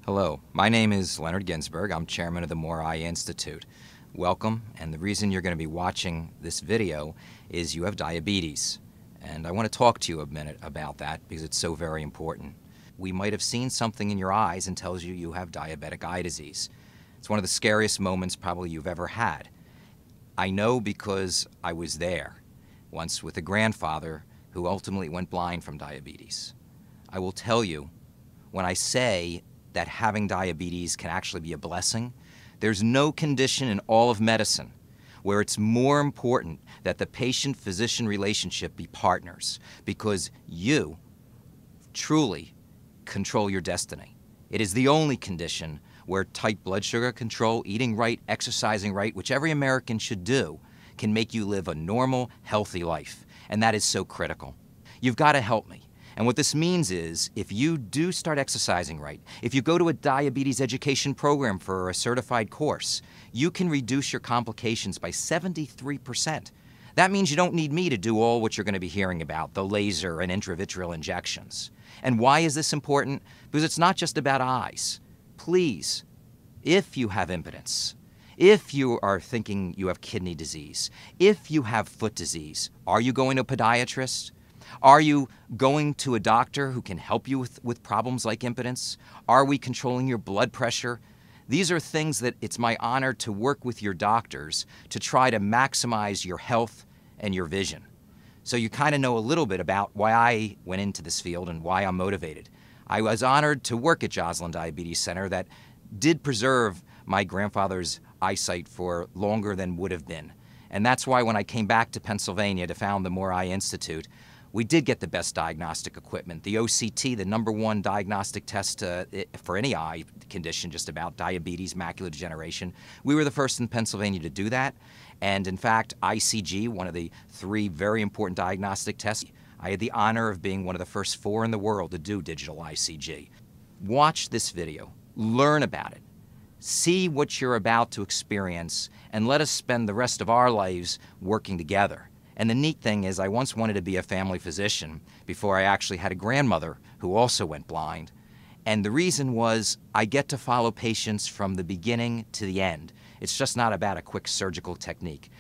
Hello, my name is Leonard Ginsburg. I'm chairman of the More Eye Institute. Welcome, and the reason you're going to be watching this video is you have diabetes. And I want to talk to you a minute about that because it's so very important. We might have seen something in your eyes and tells you you have diabetic eye disease. It's one of the scariest moments probably you've ever had. I know because I was there once with a grandfather who ultimately went blind from diabetes. I will tell you, when I say that having diabetes can actually be a blessing, there's no condition in all of medicine where it's more important that the patient-physician relationship be partners, because you truly control your destiny. It is the only condition where tight blood sugar control, eating right, exercising right, which every American should do, can make you live a normal, healthy life. And that is so critical. You've got to help me. And what this means is, if you do start exercising right, if you go to a diabetes education program for a certified course, you can reduce your complications by 73%. That means you don't need me to do all what you're going to be hearing about, the laser and intravitreal injections. And why is this important? Because it's not just about eyes. Please, if you have impotence, if you are thinking you have kidney disease, if you have foot disease, are you going to a podiatrist? Are you going to a doctor who can help you with problems like impotence? Are we controlling your blood pressure? These are things that it's my honor to work with your doctors to try to maximize your health and your vision. So you kind of know a little bit about why I went into this field and why I'm motivated. I was honored to work at Joslin Diabetes Center that did preserve my grandfather's eyesight for longer than would have been. And that's why when I came back to Pennsylvania to found the More Eye Institute, we did get the best diagnostic equipment. The OCT, the #1 diagnostic test for any eye condition, just about diabetes, macular degeneration. We were the first in Pennsylvania to do that. And in fact, ICG, one of the 3 very important diagnostic tests, I had the honor of being one of the first 4 in the world to do digital ICG. Watch this video, learn about it, see what you're about to experience, and let us spend the rest of our lives working together. And the neat thing is, I once wanted to be a family physician before I actually had a grandmother who also went blind. And the reason was, I get to follow patients from the beginning to the end. It's just not about a quick surgical technique.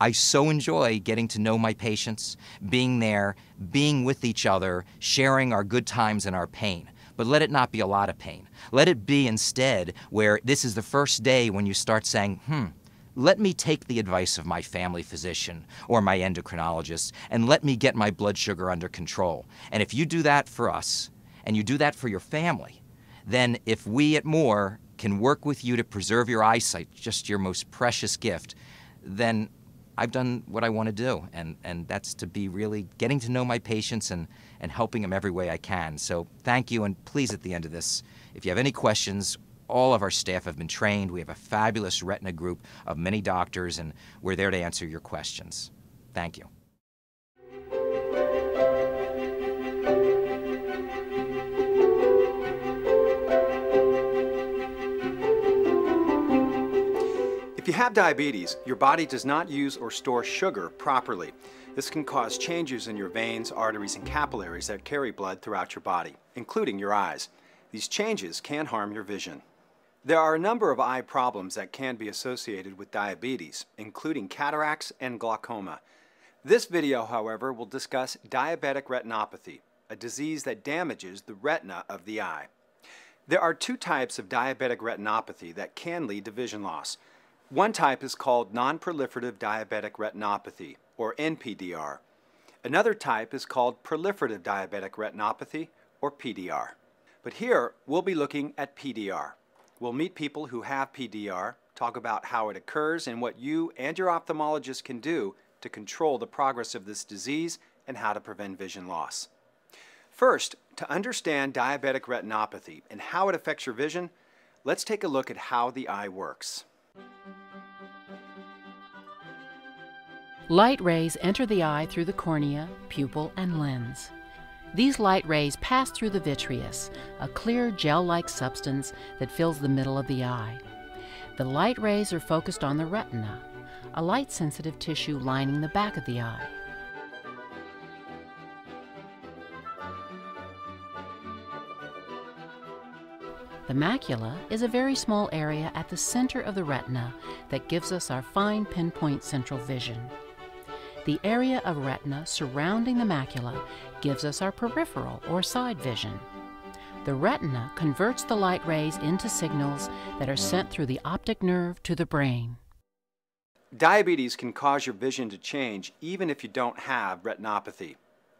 I so enjoy getting to know my patients, being there, being with each other, sharing our good times and our pain. But let it not be a lot of pain. Let it be instead where this is the first day when you start saying, let me take the advice of my family physician or my endocrinologist and let me get my blood sugar under control. And if you do that for us and you do that for your family, then if we at More can work with you to preserve your eyesight, just your most precious gift, then I've done what I want to do. And that's to be really getting to know my patients and helping them every way I can. So thank you, and please at the end of this, if you have any questions, all of our staff have been trained. We have a fabulous retina group of many doctors, and we're there to answer your questions. Thank you. If you have diabetes, your body does not use or store sugar properly. This can cause changes in your veins, arteries, and capillaries that carry blood throughout your body, including your eyes. These changes can harm your vision. There are a number of eye problems that can be associated with diabetes, including cataracts and glaucoma. This video, however, will discuss diabetic retinopathy, a disease that damages the retina of the eye. There are 2 types of diabetic retinopathy that can lead to vision loss. One type is called non-proliferative diabetic retinopathy, or NPDR. Another type is called proliferative diabetic retinopathy, or PDR. But here, we'll be looking at PDR. We'll meet people who have PDR, talk about how it occurs and what you and your ophthalmologist can do to control the progress of this disease and how to prevent vision loss. First, to understand diabetic retinopathy and how it affects your vision, let's take a look at how the eye works. Light rays enter the eye through the cornea, pupil, and lens. These light rays pass through the vitreous, a clear gel-like substance that fills the middle of the eye. The light rays are focused on the retina, a light-sensitive tissue lining the back of the eye. The macula is a very small area at the center of the retina that gives us our fine pinpoint central vision. The area of retina surrounding the macula gives us our peripheral or side vision. The retina converts the light rays into signals that are sent through the optic nerve to the brain. Diabetes can cause your vision to change even if you don't have retinopathy.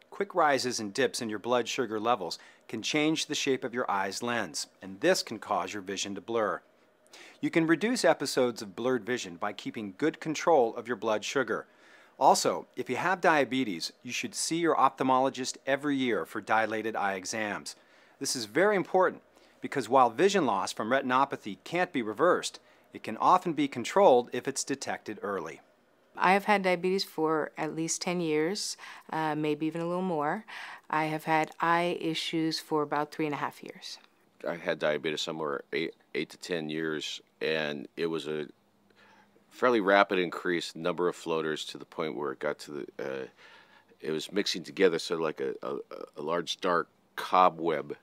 Quick rises and dips in your blood sugar levels can change the shape of your eye's lens, and this can cause your vision to blur. You can reduce episodes of blurred vision by keeping good control of your blood sugar. Also, if you have diabetes, you should see your ophthalmologist every year for dilated eye exams. This is very important because while vision loss from retinopathy can't be reversed, it can often be controlled if it's detected early. I have had diabetes for at least 10 years, maybe even a little more. I have had eye issues for about 3.5 years. I had diabetes somewhere 8 to 10 years, and it was a fairly rapid increase number of floaters to the point where it got to the, it was mixing together so like a large dark cobweb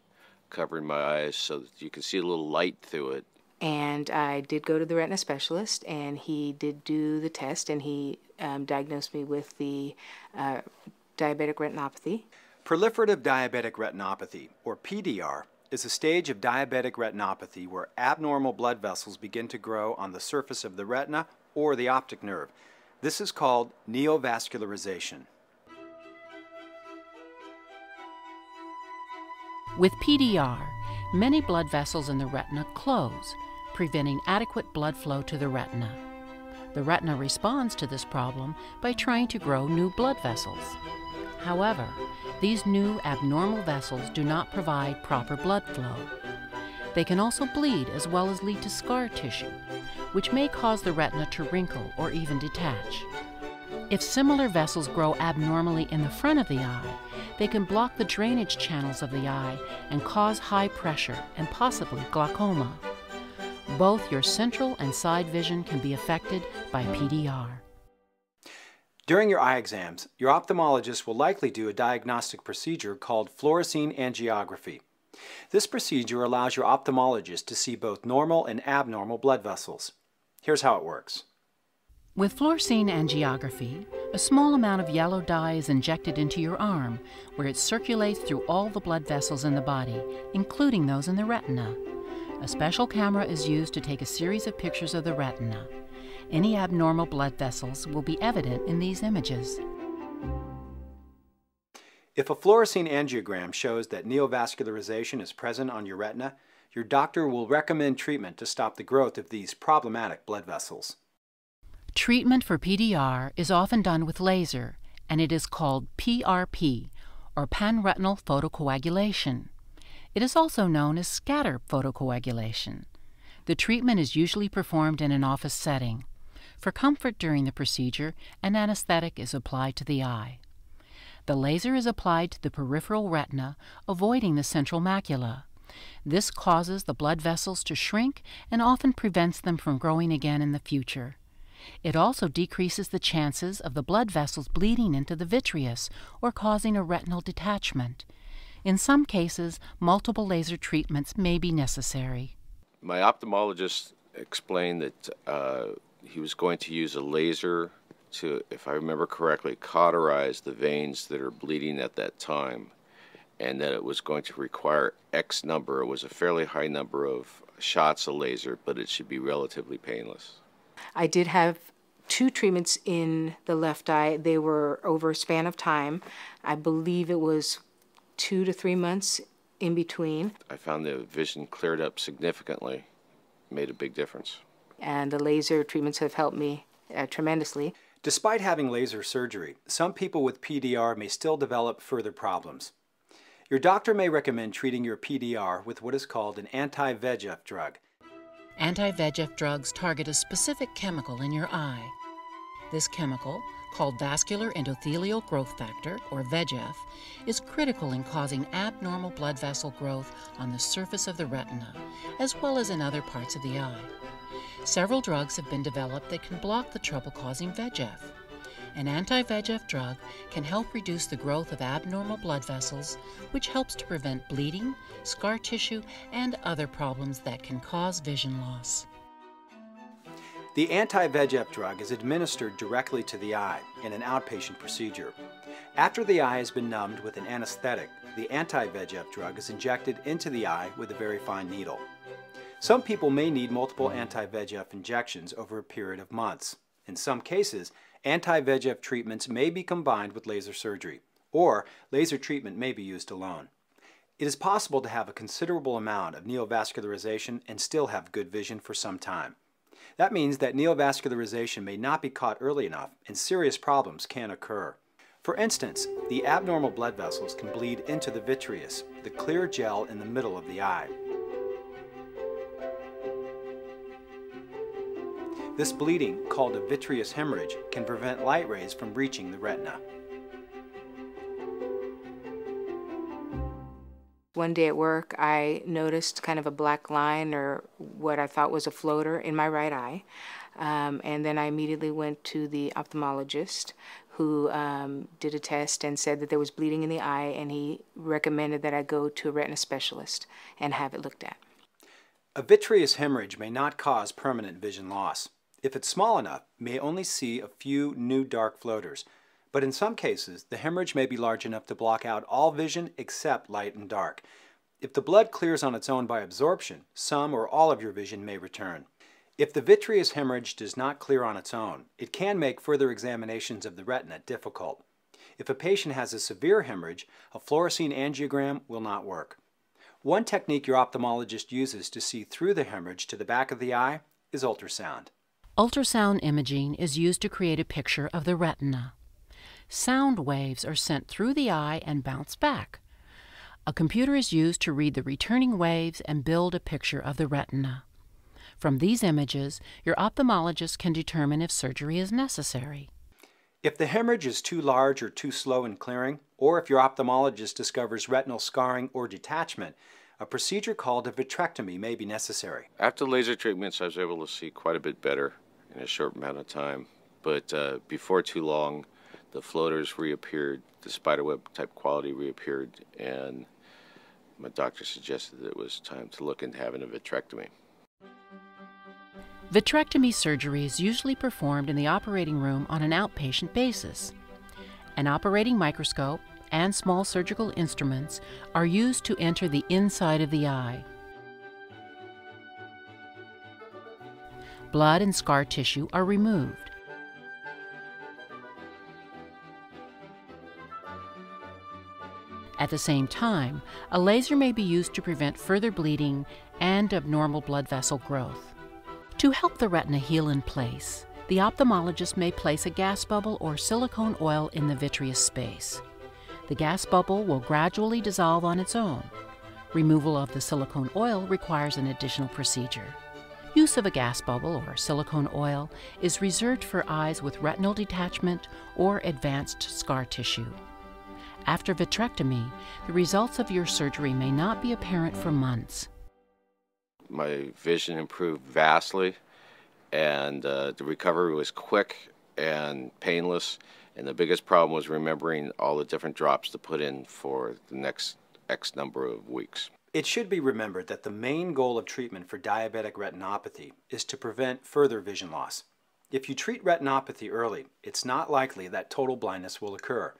covering my eyes so that you can see a little light through it. And I did go to the retina specialist, and he did do the test, and he diagnosed me with the diabetic retinopathy. Proliferative diabetic retinopathy, or PDR, is a stage of diabetic retinopathy where abnormal blood vessels begin to grow on the surface of the retina or the optic nerve. This is called neovascularization. With PDR, many blood vessels in the retina close, preventing adequate blood flow to the retina. The retina responds to this problem by trying to grow new blood vessels. However, these new abnormal vessels do not provide proper blood flow. They can also bleed as well as lead to scar tissue, which may cause the retina to wrinkle or even detach. If similar vessels grow abnormally in the front of the eye, they can block the drainage channels of the eye and cause high pressure and possibly glaucoma. Both your central and side vision can be affected by PDR. During your eye exams, your ophthalmologist will likely do a diagnostic procedure called fluorescein angiography. This procedure allows your ophthalmologist to see both normal and abnormal blood vessels. Here's how it works. With fluorescein angiography, a small amount of yellow dye is injected into your arm, where it circulates through all the blood vessels in the body, including those in the retina. A special camera is used to take a series of pictures of the retina. Any abnormal blood vessels will be evident in these images. If a fluorescein angiogram shows that neovascularization is present on your retina, your doctor will recommend treatment to stop the growth of these problematic blood vessels. Treatment for PDR is often done with laser, and it is called PRP, or panretinal photocoagulation. It is also known as scatter photocoagulation. The treatment is usually performed in an office setting. For comfort during the procedure, an anesthetic is applied to the eye. The laser is applied to the peripheral retina, avoiding the central macula. This causes the blood vessels to shrink and often prevents them from growing again in the future. It also decreases the chances of the blood vessels bleeding into the vitreous or causing a retinal detachment. In some cases, multiple laser treatments may be necessary. My ophthalmologist explained that he was going to use a laser to, if I remember correctly, cauterize the veins that are bleeding at that time, and that it was going to require X number. It was a fairly high number of shots of laser, but it should be relatively painless. I did have 2 treatments in the left eye. They were over a span of time. I believe it was 2 to 3 months in between. I found the vision cleared up significantly, made a big difference. And the laser treatments have helped me tremendously. Despite having laser surgery, some people with PDR may still develop further problems. Your doctor may recommend treating your PDR with what is called an anti-VEGF drug. Anti-VEGF drugs target a specific chemical in your eye. This chemical, called vascular endothelial growth factor, or VEGF, is critical in causing abnormal blood vessel growth on the surface of the retina, as well as in other parts of the eye. Several drugs have been developed that can block the trouble-causing VEGF. An anti-VEGF drug can help reduce the growth of abnormal blood vessels, which helps to prevent bleeding, scar tissue, and other problems that can cause vision loss. The anti-VEGF drug is administered directly to the eye in an outpatient procedure. After the eye has been numbed with an anesthetic, the anti-VEGF drug is injected into the eye with a very fine needle. Some people may need multiple anti-VEGF injections over a period of months. In some cases, anti-VEGF treatments may be combined with laser surgery, or laser treatment may be used alone. It is possible to have a considerable amount of neovascularization and still have good vision for some time. That means that neovascularization may not be caught early enough and serious problems can occur. For instance, the abnormal blood vessels can bleed into the vitreous, the clear gel in the middle of the eye. This bleeding, called a vitreous hemorrhage, can prevent light rays from reaching the retina. One day at work, I noticed kind of a black line, or what I thought was a floater, in my right eye. And then I immediately went to the ophthalmologist, who did a test and said that there was bleeding in the eye, and he recommended that I go to a retina specialist and have it looked at. A vitreous hemorrhage may not cause permanent vision loss. If it's small enough, you may only see a few new dark floaters. But in some cases, the hemorrhage may be large enough to block out all vision except light and dark. If the blood clears on its own by absorption, some or all of your vision may return. If the vitreous hemorrhage does not clear on its own, it can make further examinations of the retina difficult. If a patient has a severe hemorrhage, a fluorescein angiogram will not work. One technique your ophthalmologist uses to see through the hemorrhage to the back of the eye is ultrasound. Ultrasound imaging is used to create a picture of the retina. Sound waves are sent through the eye and bounce back. A computer is used to read the returning waves and build a picture of the retina. From these images, your ophthalmologist can determine if surgery is necessary. If the hemorrhage is too large or too slow in clearing, or if your ophthalmologist discovers retinal scarring or detachment, a procedure called a vitrectomy may be necessary. After laser treatments, I was able to see quite a bit better in a short amount of time. But before too long, the floaters reappeared, the spiderweb type quality reappeared, and my doctor suggested that it was time to look into having a vitrectomy. Vitrectomy surgery is usually performed in the operating room on an outpatient basis. An operating microscope and small surgical instruments are used to enter the inside of the eye. Blood and scar tissue are removed. At the same time, a laser may be used to prevent further bleeding and abnormal blood vessel growth. To help the retina heal in place, the ophthalmologist may place a gas bubble or silicone oil in the vitreous space. The gas bubble will gradually dissolve on its own. Removal of the silicone oil requires an additional procedure. Use of a gas bubble or silicone oil is reserved for eyes with retinal detachment or advanced scar tissue. After vitrectomy, the results of your surgery may not be apparent for months. My vision improved vastly, and the recovery was quick and painless, and the biggest problem was remembering all the different drops to put in for the next X number of weeks. It should be remembered that the main goal of treatment for diabetic retinopathy is to prevent further vision loss. If you treat retinopathy early, it's not likely that total blindness will occur.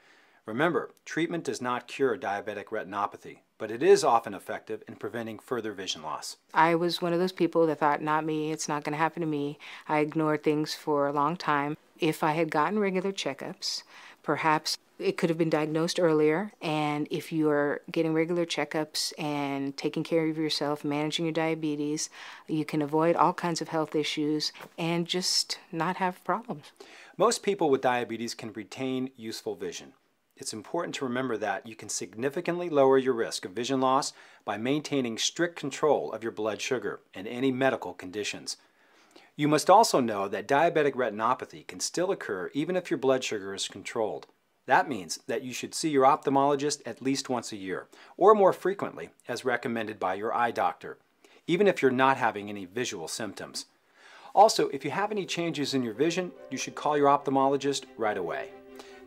Remember, treatment does not cure diabetic retinopathy, but it is often effective in preventing further vision loss. I was one of those people that thought, not me, it's not going to happen to me. I ignored things for a long time. If I had gotten regular checkups, perhaps it could have been diagnosed earlier, and if you are getting regular checkups and taking care of yourself, managing your diabetes, you can avoid all kinds of health issues and just not have problems. Most people with diabetes can retain useful vision. It's important to remember that you can significantly lower your risk of vision loss by maintaining strict control of your blood sugar and any medical conditions. You must also know that diabetic retinopathy can still occur even if your blood sugar is controlled. That means that you should see your ophthalmologist at least once a year, or more frequently, as recommended by your eye doctor, even if you're not having any visual symptoms. Also, if you have any changes in your vision, you should call your ophthalmologist right away.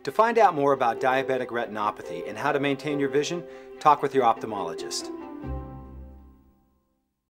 To find out more about diabetic retinopathy and how to maintain your vision, talk with your ophthalmologist.